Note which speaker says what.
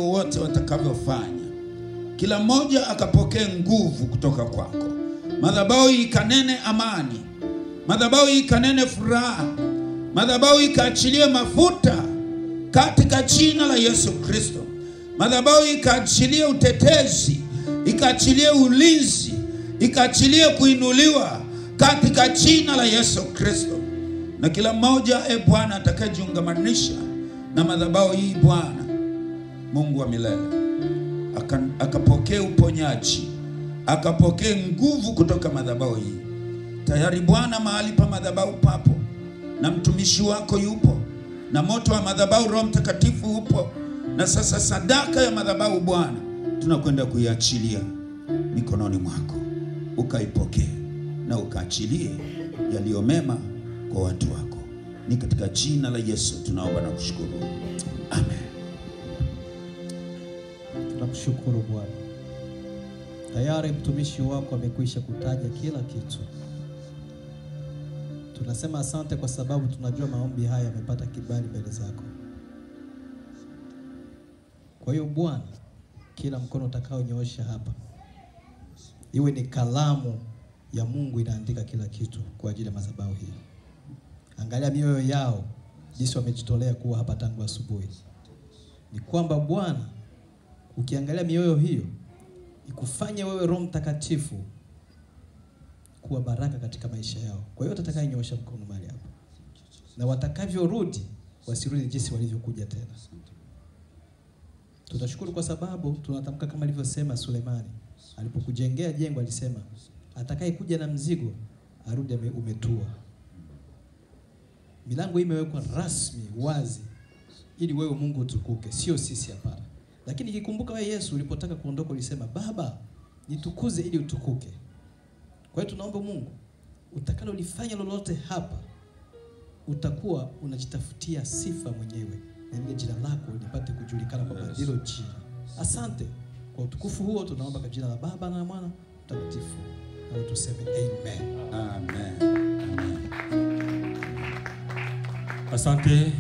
Speaker 1: wote watakavyofanya, kila mmoja akapokea nguvu kutoka kwako. Madhabahu ikanene amani, madhabahu ikanene furaha, madhabahu ikaachilie mafuta katika jina la Yesu Kristo. Madhabahu ikaachilie utetezi, ikaachilie ulinzi, ikaachilie kuinuliwa katika jina la Yesu Kristo. Na kila mmoja Bwana atakayejiungamanisha na madhabahu hii, Bwana Mungu wa milele, akapokea uponyaji, akapokea nguvu kutoka madhabahu hii. Tayari Bwana mahali pa madhabahu papo, na mtumishi wako yupo, na moto wa madhabahu Roho Mtakatifu upo. Na sasa sadaka ya madhabahu Bwana tunakwenda kuiachilia mikononi mwako, ukaipokee na ukaachilie yaliyo mema kwa watu wako. Ni katika jina la Yesu tunaomba na kushukuru. Amen.
Speaker 2: Tunakushukuru Bwana. Tayari mtumishi wako amekwisha kutaja kila kitu. Tunasema asante kwa sababu tunajua maombi haya yamepata kibali mbele zako. Kwa hiyo Bwana, kila mkono utakaonyoosha hapa iwe ni kalamu ya Mungu inaandika kila kitu kwa ajili ya madhabahu hii. Angalia mioyo yao jinsi wamejitolea kuwa hapa tangu asubuhi. Ni kwamba Bwana, ukiangalia mioyo hiyo, ikufanye wewe Roho Mtakatifu kuwa baraka katika maisha yao. Kwa hiyo atakayenyoosha mkono mahali hapa, na watakavyorudi wasirudi jinsi walivyokuja tena. Tunashukuru kwa sababu tunatamka kama alivyosema Sulemani alipokujengea jengo, alisema atakayekuja na mzigo arudi umetua. Milango hii imewekwa rasmi wazi ili wewe Mungu utukuke, sio sisi hapana. Lakini kikumbuka wewe Yesu ulipotaka kuondoka ulisema, Baba nitukuze ili utukuke. Kwa hiyo tunaomba Mungu, utakalolifanya lolote hapa, utakuwa unajitafutia sifa mwenyewe, na ile jina lako lipate kujulikana kwa hilo jina. Asante kwa utukufu huo, tunaomba kwa jina la Baba na Mwana Mtakatifu, na tuseme amen.
Speaker 1: Amen.
Speaker 3: Asante.